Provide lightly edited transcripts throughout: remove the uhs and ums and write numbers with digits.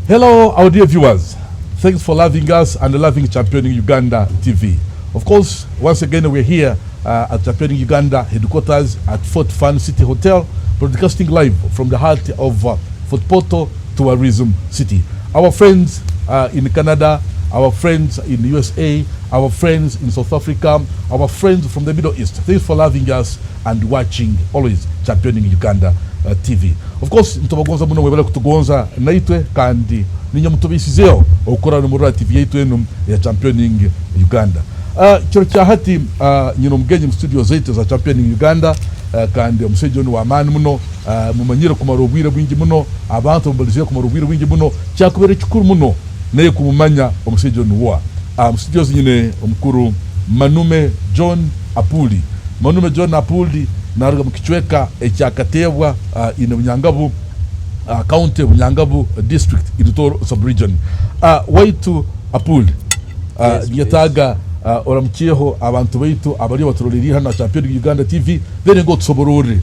Hello, our dear viewers. Thanks for loving us and loving Championing Uganda TV. Of course, once again, we're here at Championing Uganda headquarters at Fort Fun City Hotel, broadcasting live from the heart of Fort Portal Tourism City. Our friends in Canada, our friends in the USA, our friends in South Africa, our friends from the Middle East. Thanks for loving us and watching always Championing Uganda TV. Of course, ntubagonza muno mwebale kutugonza naitwe kandi ninya mutubisizeo okora no muri TV yetu enu ya Championing Uganda. Kiro cha hati nyino mgenyi studio zetu za Championing Uganda kandi Hon.John Manume muno mumanyira kumarubwira bwingi muno abantu mbaliziye kumarubwira bwingi muno cyakubere cyukuru muno naye kumumanya Hon.John wa studio nyine omukuru John Apuuli. John Apuuli naruga mukichweka ekyakatebwa ine Bunyangabu county Bunyangabu district Idutoro sub-region. Waitu Apuuli yataga oramukieho abantu baitu abali baturoreri hano Championing Uganda TV then go tusoborore.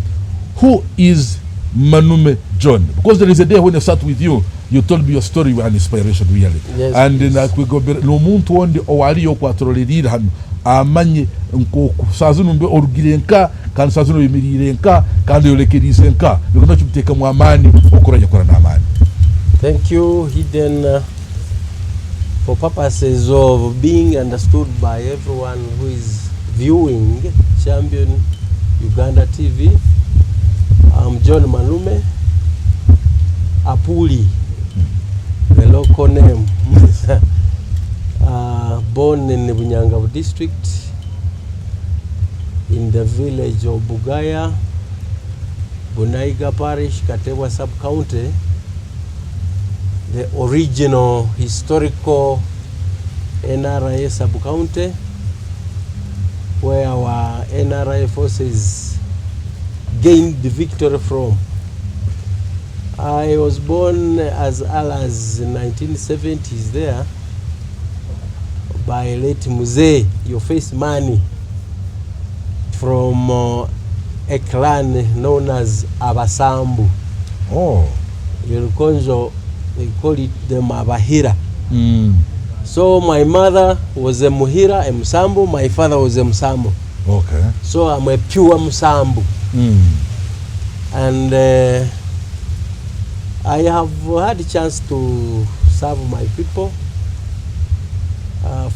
Who is Manume John? Because there is a day when I sat with you, you told me your story was an inspiration really. Yes, and we go no muntu onde owaliyo kwaturoreri hano amanye nkoko sazunu mbe orugirenka kandi sazunu yimirirenka kandi yolekerisenka bikono cyubuteka mu amani okoranya kora na amani. Thank you, Hidden, for purposes of being understood by everyone who is viewing Champion Uganda TV. I'm John Manume Apuuli, the local name. Born in the Bunyangabu district, in the village of Bugaya, Bunaiga parish, Katewa sub-county, the original historical NRA sub-county, where our NRA forces gained the victory from. I was born as early as 1970s there, by late Muzee, your face money, from a clan known as Abasambu. Oh. Yolukonjo, they call it the Mabahira. So my mother was a Muhira, a Musambu, my father was a Musambu. Okay. So I'm a pure Musambu. And I have had a chance to serve my people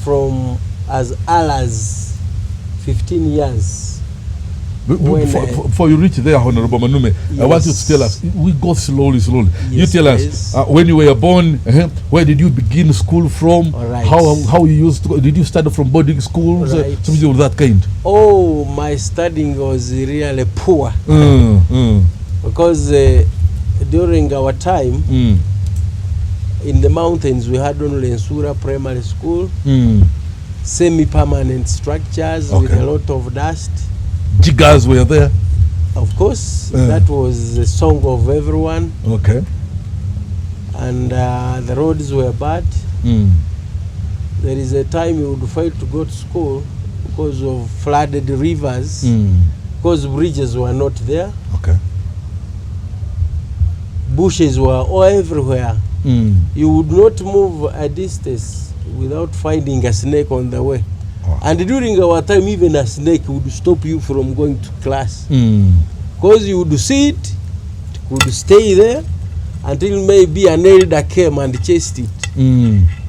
from as early as 15 years. Before you reach there, Honorable Manume, yes. I want you to tell us, we go slowly. Yes, you tell us, when you were born, where did you begin school from? Right. How you used to, did you study from boarding schools? Right. Something of that kind? Oh, my studying was really poor. Because during our time, in the mountains, we had only Nsura Primary School, semi-permanent structures with a lot of dust. Jiggers were there? Of course, that was the song of everyone. Okay. And the roads were bad. There is a time you would fail to go to school because of flooded rivers, because bridges were not there. Okay. Bushes were all everywhere. You would not move a distance without finding a snake on the way. And during our time, even a snake would stop you from going to class. Because you would see it could stay there until maybe an elder came and chased it.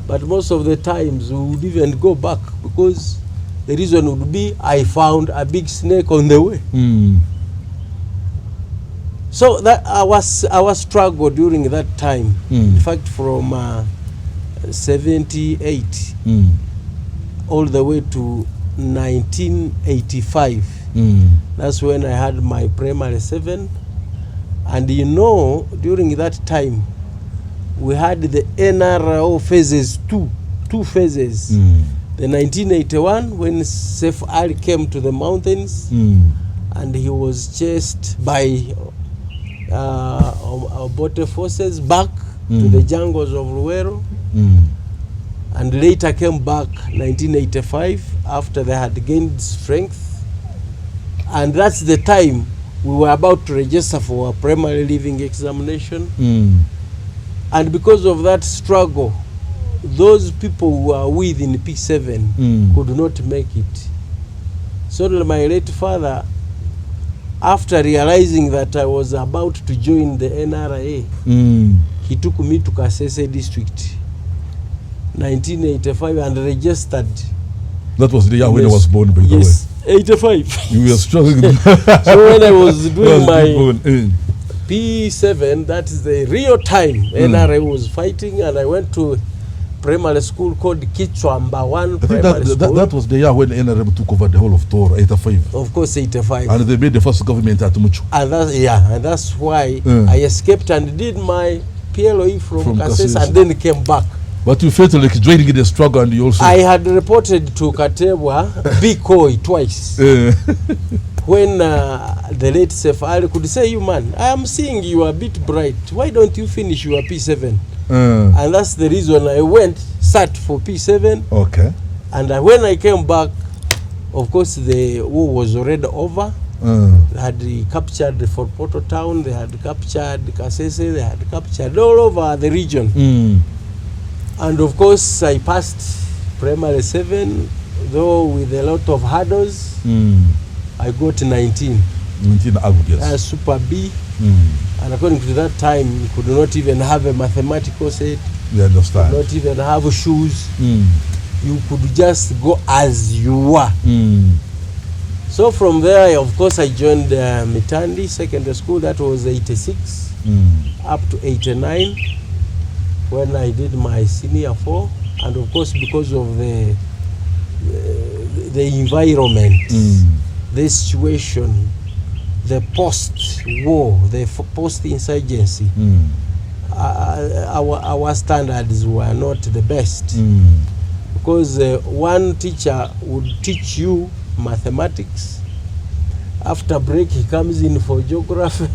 But most of the times, we would even go back because the reason would be, I found a big snake on the way. So that our struggle during that time, in fact, from 78 all the way to 1985. That's when I had my primary 7. And you know, during that time, we had the NRO phases, two phases. The 1981, when Saif Ali came to the mountains, and he was chased by Obote forces back to the jungles of Luwero. And later came back 1985 after they had gained strength. And that's the time we were about to register for a primary leaving examination. And because of that struggle, those people who are within P7 could not make it. So my late father, after realizing that I was about to join the NRA, he took me to Kasese district, 1985, and registered. That was the year when I was born, by the way. Yes, 85. You were struggling. So when I was doing my P7, that is the real time NRA was fighting, and I went to primary school called Kichwamba 1 primary school. That was the year when NRM took over the whole of Toro, 85. Of course, 85. And they made the first government at Mucho. And that's why I escaped and did my PLOE from Kasese and then came back. But you felt like joining the struggle, and you also... I had reported to Katebwa Bikoi twice. When the late Sefari could say, you man, I am seeing you are a bit bright. Why don't you finish your P7? And that's the reason I sat for P7. Okay. And when I came back, of course, the war was already over. They had captured Fort Portal town, they had captured Kasese, they had captured all over the region. And of course, I passed primary 7, though with a lot of hurdles. I got 19. 19 aggregates. Super B. And according to that time, you could not even have a mathematical set. You understand. Not even have shoes. You could just go as you were. So from there, of course, I joined Mitandi Secondary School. That was 86 up to 89 when I did my senior 4. And of course, because of the environment, the situation, the post-war, the post-insurgency, our standards were not the best. Because one teacher would teach you mathematics. After break, he comes in for geography.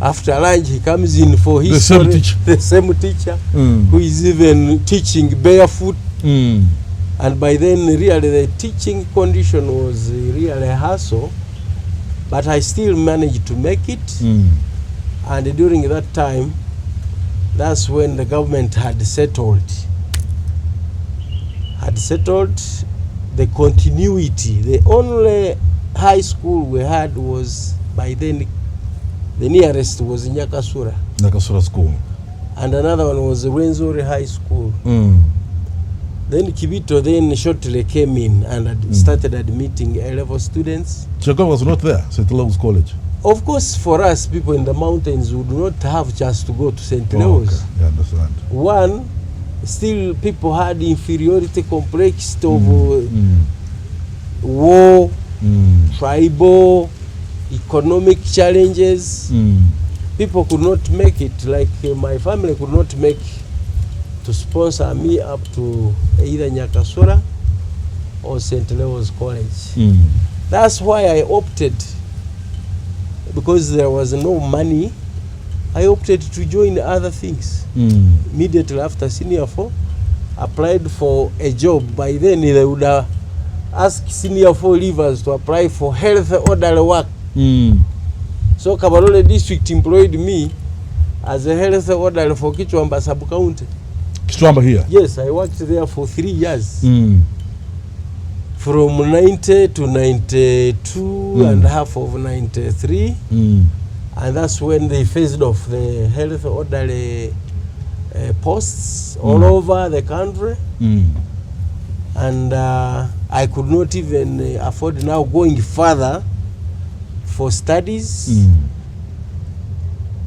After lunch, he comes in for history. The same teacher who is even teaching barefoot. And by then, really, the teaching condition was really a hassle. But I still managed to make it. And during that time, that's when the government had settled the continuity. The only high school we had was, by then, the nearest was Nyakasura. Nyakasura School. And another one was Rwenzori High School. Then Kibito then shortly came in and started admitting A-level students. Chicago was not there, St. Leo's College. Of course, for us, people in the mountains would not have chance to go to St. Leo's. Okay. I understand. One, still people had inferiority complex of war, tribal, economic challenges. People could not make it, like my family could not make to sponsor me up to either Nyakasura or St. Leo's College. That's why I opted, because there was no money, I opted to join other things. Immediately after senior 4, applied for a job. By then they would ask senior 4 leavers to apply for health orderly work. So Kabarole district employed me as a health orderly for Kichwamba sub-county. Kichwamba here? Yes, I worked there for 3 years. From 90 to 92 and half of 93. And that's when they phased off the health orderly posts all over the country. And I could not even afford now going further for studies.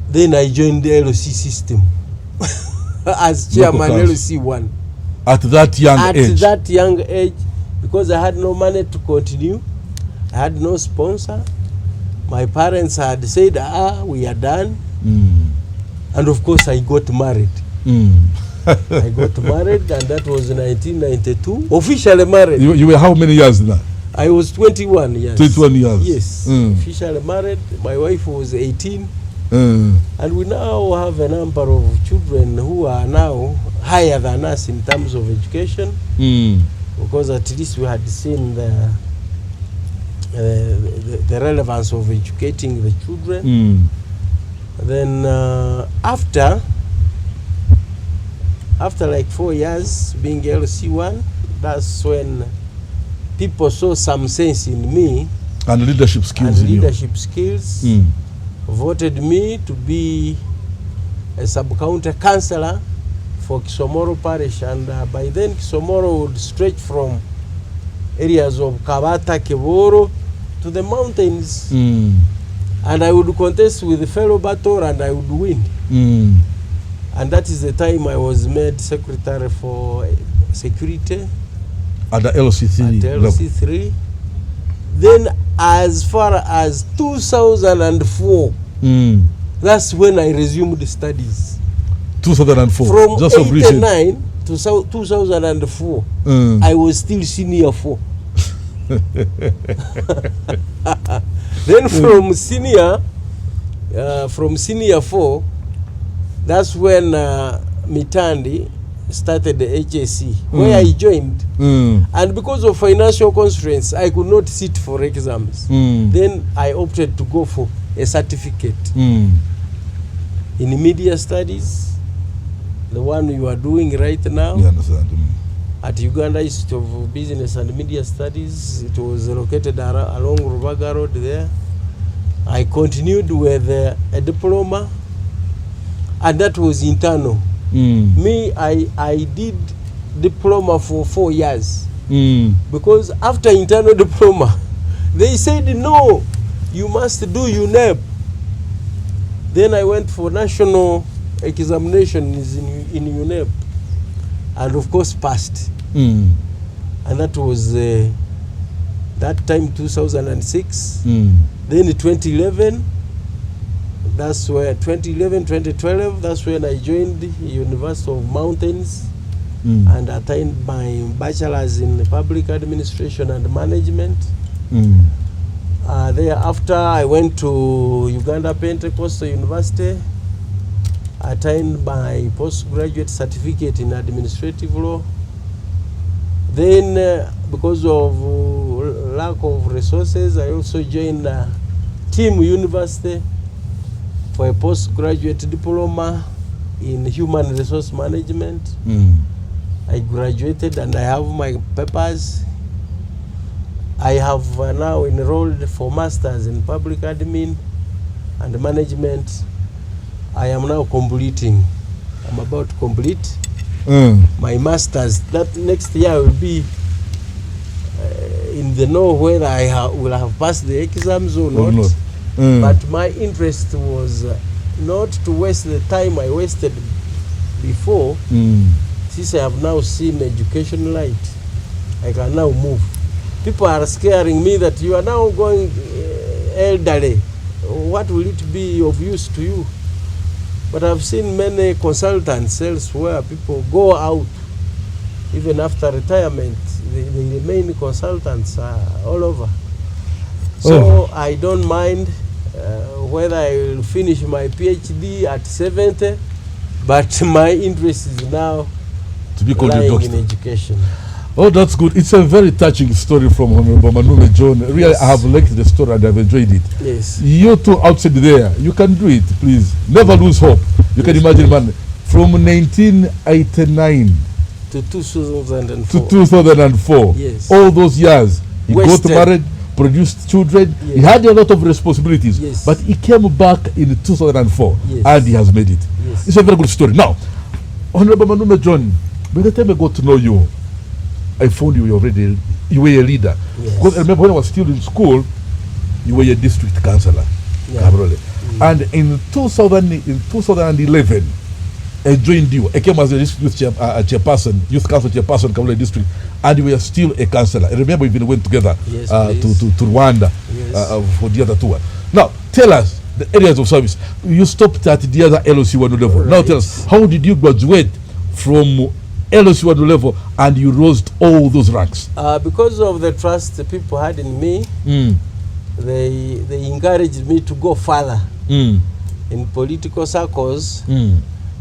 Then I joined the LOC system as chairman LOC1. At that young age? At that young age, because I had no money to continue. I had no sponsor. My parents had said, we are done. And of course, I got married. I got married, and that was 1992. Officially married. You were how many years now? I was 21 years. 21 years? Yes. Officially married. My wife was 18. And we now have a number of children who are now higher than us in terms of education. Because at least we had seen the relevance of educating the children. Then after after like 4 years being LC1, that's when people saw some sense in me. And leadership skills. Voted me to be a sub-county councillor for Kisomoro parish, and by then Kisomoro would stretch from areas of Kabata, Keboro to the mountains. And I would contest with the fellow battle and I would win. And that is the time I was made secretary for security at the LC3. Then as far as 2004, that's when I resumed the studies. 2004. From just 89 to 2004, I was still senior 4. Then from senior 4, that's when Mitandi started the HSC, where I joined. And because of financial constraints, I could not sit for exams. Then I opted to go for a certificate in media studies, the one you are doing right now. You understand? At Uganda Institute of Business and Media Studies. It was located along Rubaga Road there. I continued with a diploma, and that was internal. Me, I did diploma for 4 years. Because after internal diploma, they said, no, you must do UNEP. Then I went for national examinations in UNEP, and of course passed. And that was that time 2006. Then in 2011, that's where 2012, that's when I joined the University of Mountains and attained my bachelor's in public administration and management. Thereafter, I went to Uganda Pentecostal University, attained my postgraduate certificate in administrative law. Then, because of lack of resources, I also joined Team University for a postgraduate diploma in human resource management. I graduated and I have my papers. I have now enrolled for masters in public admin and management. I am now completing. I'm about to complete my masters. That next year will be in the know whether I will have passed the exams or not. But my interest was not to waste the time I wasted before. Since I have now seen education light, I can now move. People are scaring me that you are now going elderly. What will it be of use to you? But I've seen many consultants elsewhere. People go out even after retirement. They remain consultants all over. So I don't mind whether I will finish my PhD at 70, but my interest is now to be called lying in education. Oh, that's good. It's a very touching story from Hon.John Manume. Really, yes. I have liked the story and I've enjoyed it. Yes. You two outside there, you can do it, please. Never lose hope. You can imagine, man, from 1989 to 2004. To 2004. Yes. All those years, he Wasted. got married, produced children. Yes. He had a lot of responsibilities. Yes. But he came back in 2004 yes. and he has made it. Yes. It's a very good story. Now, Hon.John Manume John, by the time I got to know you, I found you were a leader. Yes. Because I remember when I was still in school, you were a district councillor. Yeah. And in 2011, I joined you. I came as a district chairperson, youth council chairperson, Kabule district, and you were still a councillor. I remember we even went together yes, to Rwanda yes. for the other tour. Now, tell us the areas of service. You stopped at the other LOC1 level. Right. Now tell us, how did you graduate from LOC1 level and you rose all those ranks? Because of the trust the people had in me, they encouraged me to go further in political circles.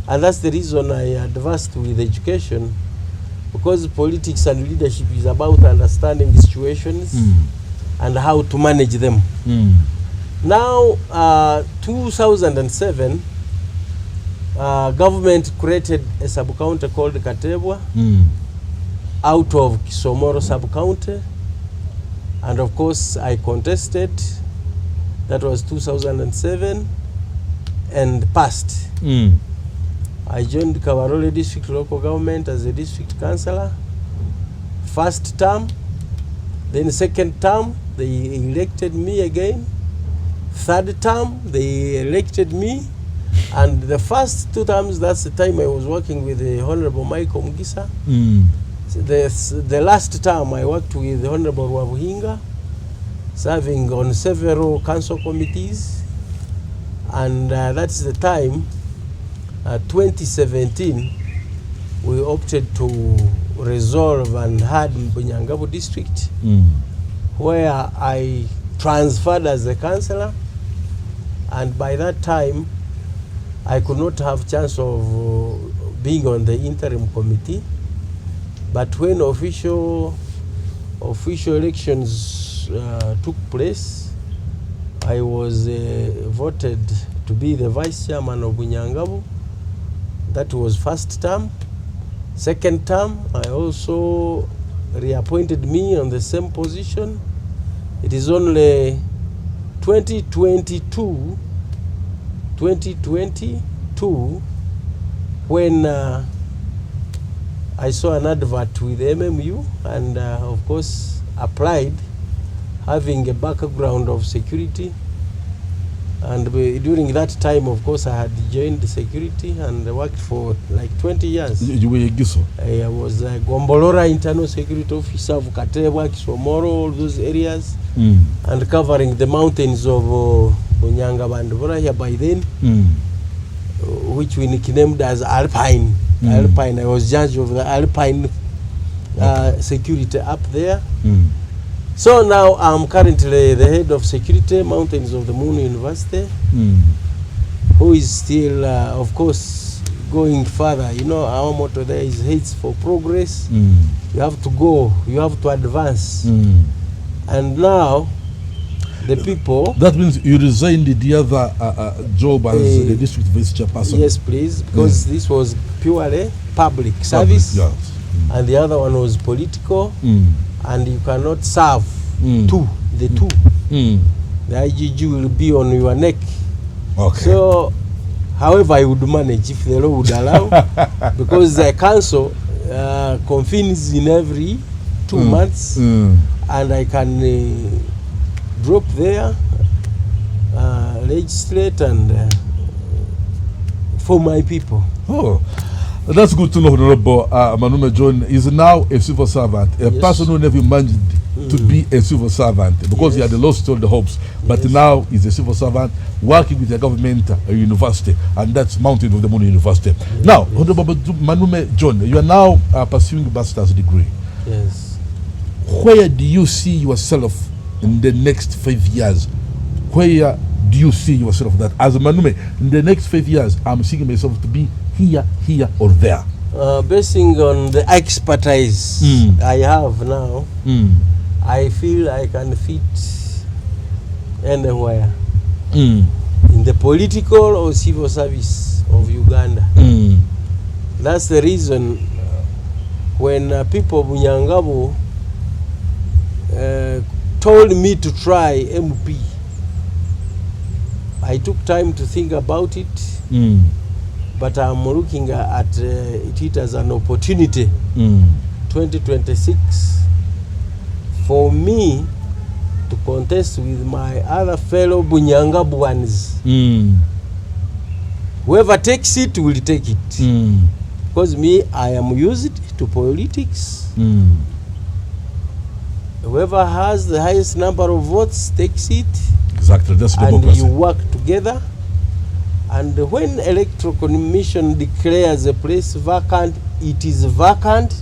And that's the reason I advanced with education, because politics and leadership is about understanding situations and how to manage them. Now, 2007, government created a sub-county called Katebwa out of Kisomoro sub-county, and of course I contested. That was 2007 and passed. I joined Kabarole District Local Government as a district councillor. First term, then second term, they elected me again. Third term, they elected me. And the first 2 terms, that's the time I was working with the Honorable Michael Mugisa. The last term, I worked with the Honorable Wabuhinga, serving on several council committees. And that's the time, 2017, we opted to resolve and had Bunyangabu district, where I transferred as a councillor. And by that time, I could not have chance of being on the interim committee. But when official elections took place, I was voted to be the vice chairman of Bunyangabu. That was first term. Second term, I also reappointed me on the same position. It is only 2022 when I saw an advert with MMU and of course applied, having a background of security. And during that time, of course, I had joined the security and worked for like 20 years. You were a Giso? I was a Gombolora Internal Security Officer of Katebwa, Kisomoro, all those areas, and covering the mountains of Bunyanga and Boraya by then, which we nicknamed as Alpine. Alpine. I was judge of the Alpine security up there. So now I'm currently the head of security, Mountains of the Moon University, who is still, of course, going further. You know, our motto there is Heights for Progress. You have to go, you have to advance. And now, the people... That means you resigned the other job as the district vice chairperson? Yes, please, because this was purely public service, yes. And the other one was political. And you cannot serve the two. The IGG will be on your neck. Okay. So, however, I would manage if the law would allow, because the council convenes in every 2 months, and I can drop there, legislate, and for my people. Oh. That's good to know, Honorable Manume John is now a civil servant, a person who never imagined to be a civil servant because he had lost all the hopes. But now he's a civil servant working with the government university, and that's Mountain of the Moon University. Now, Honorable Manume John, you are now pursuing a master's degree. Yes. Where do you see yourself in the next 5 years? Where do you see yourself that as a Manume, in the next 5 years, I'm seeing myself to be here or there? Basing on the expertise I have now, I feel I can fit anywhere in the political or civil service of Uganda. That's the reason when people of Bunyangabu told me to try MP, I took time to think about it. But I'm looking at it as an opportunity, 2026, for me to contest with my other fellow Bunyangabuans. Whoever takes it will take it. Because me, I am used to politics. Whoever has the highest number of votes takes it. Exactly, that's democracy. And you work together. And when Electoral Commission declares a place vacant, it is vacant.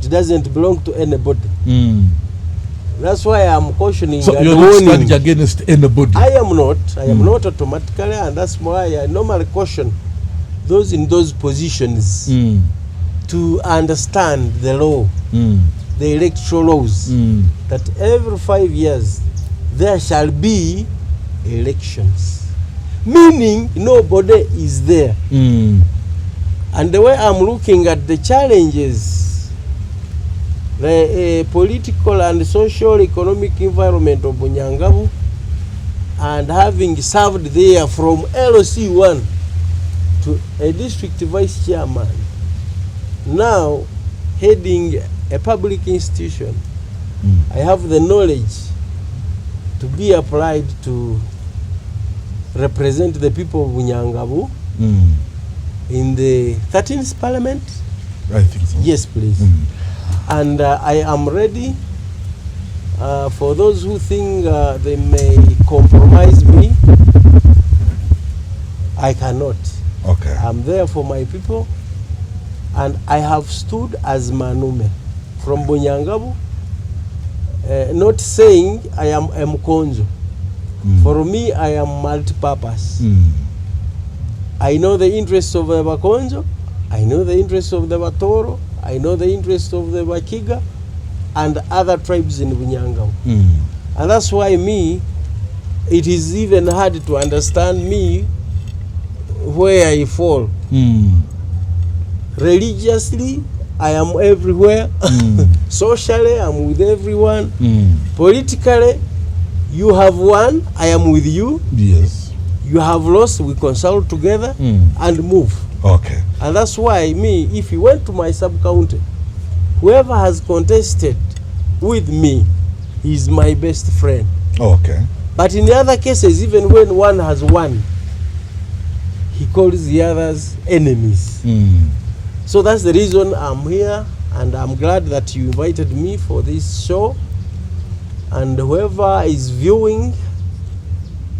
It doesn't belong to anybody. That's why I'm cautioning. So you're not standing against anybody? I am not. I am not automatically, and that's why I normally caution those in those positions to understand the law, the electoral laws, that every 5 years there shall be elections. Meaning nobody is there And the way I'm looking at the challenges, the political and social economic environment of Bunyangabu, and having served there from LC1 to a district vice chairman, now heading a public institution, I have the knowledge to be applied to represent the people of Bunyangabu in the 13th parliament. I think so. Yes, please. And I am ready. For those who think they may compromise me, I cannot. Okay. I'm there for my people, and I have stood as Manume from Bunyangabu, not saying I am Mkonzo. For me, I am multi-purpose. I know the interests of the Bakonzo, I know the interests of the Batoro, I know the interests of the Bakiga and other tribes in Bunyangabu. And that's why it is even hard to understand me where I fall. Religiously, I am everywhere. Socially, I'm with everyone. Politically, you have won, I am with you. Yes. You have lost, we consult together and move. Okay. And that's why if you went to my sub-county, whoever has contested with me is my best friend. Okay. But in the other cases, even when one has won, he calls the others enemies. So that's the reason I'm here, and I'm glad that you invited me for this show. And whoever is viewing,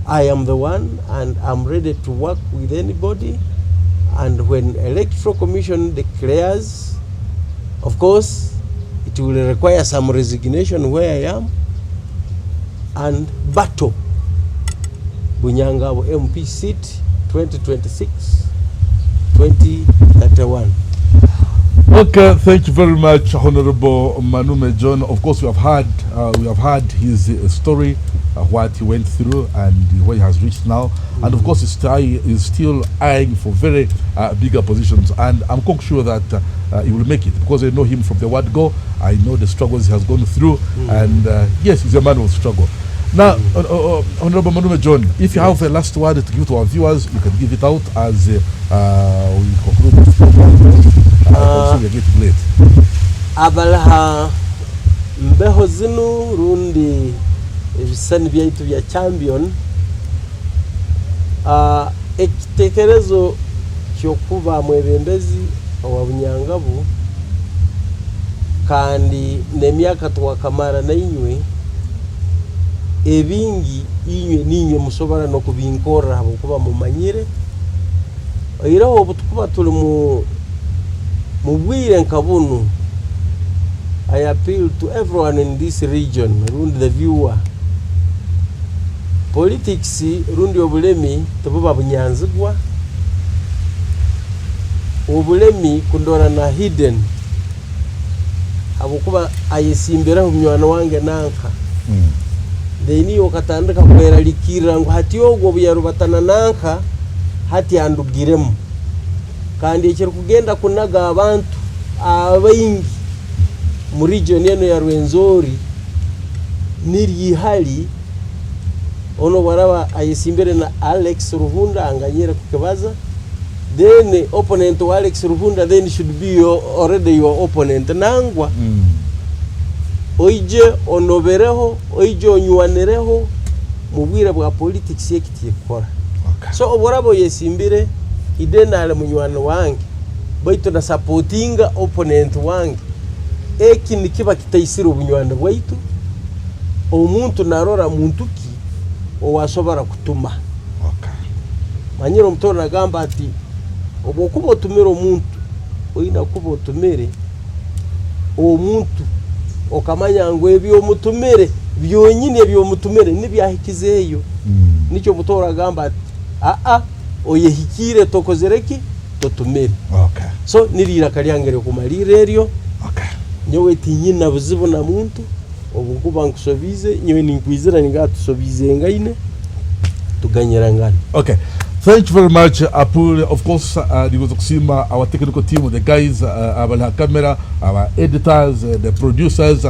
I am the one, and I'm ready to work with anybody. And when Electoral Commission declares, of course, it will require some resignation where I am, and battle Bunyangabu MP seat 2026-2031. Okay, thank you very much, Honorable Manume John. Of course, we have heard his story, what he went through, and where he has reached now. And of course, he's still eyeing for very bigger positions. And I'm quite sure that he will make it, because I know him from the word go. I know the struggles he has gone through, and yes, he's a man of struggle. Now, Honorable Manume John, if you have a last word to give to our viewers, you can give it out as we conclude this program. Also, we are getting late. Abalaha mbeho zinu rundi ebisani byaitu bya champion, ekitekerezo kyokuba mwebembezi wa Bunyangabu kandi nemyaka twakamara na inywe ebingi inywe ninywe musobora no kubinkora abo kuba mumanyire iraho obutukuba tuli mubwire nkabunu. I appeal to everyone in this region, rundi the viewer. Politics rundi obulemi tububa bunyanzigwa, obulemi kundora na hidden abukuba ayesimbera umwana wange nanka deni okatandika kwera likira ngo hati ogwo buyarubatana nanka hati andugiremu kandi ekero kugenda kunaga abantu abayingi mu region yeno ya Rwenzori niri hali ono baraba ayesimbere na Alex Ruhunda anganyera kukebaza, then opponent wa Alex Ruhunda then should be already your opponent nangwa oije onobereho oije onywanereho mubwire bwa politics yekitiye kora. So oborabo yesimbire idenale munywano wange baitu na supportinga opponent wange eki nikiba kitaisira obunywano bwaitu omuntu narora muntu ki owasobora kutuma. Manyiro mutoro gamba ati obokuba otumira omuntu oina kuba otumire omuntu okamanya ngo ebyo mutumire byonyine byo mutumire nibyahikizeyo nicho mutoro gamba ati oyehikire tokozereki totumire. So nirira kalyangere kumalire eryo nyowe tinyina buzibu na muntu obukuba nkusobize nyowe ninkwizira ngatusobize ngaine tuganyerangana. Okay, Thank you very much, Apuuli. Of course, niweza kusema our technical team, the guys, our camera, our editors, the producers,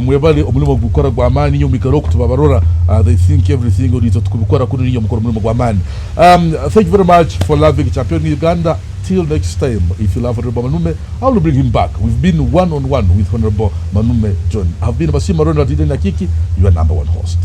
mwebali omulimo gukora gwa amani nyo mikaro kutubabarora, they think everything on it tukubikora kuni nyo mukora omulimo gwa amani. Thank you very much for loving Champion Uganda. Till next time, if you love Honorable Manume, I will bring him back. We've been one-on-one with Honorable Manume John. I've been Basima Ronald Akiiki, your number one host.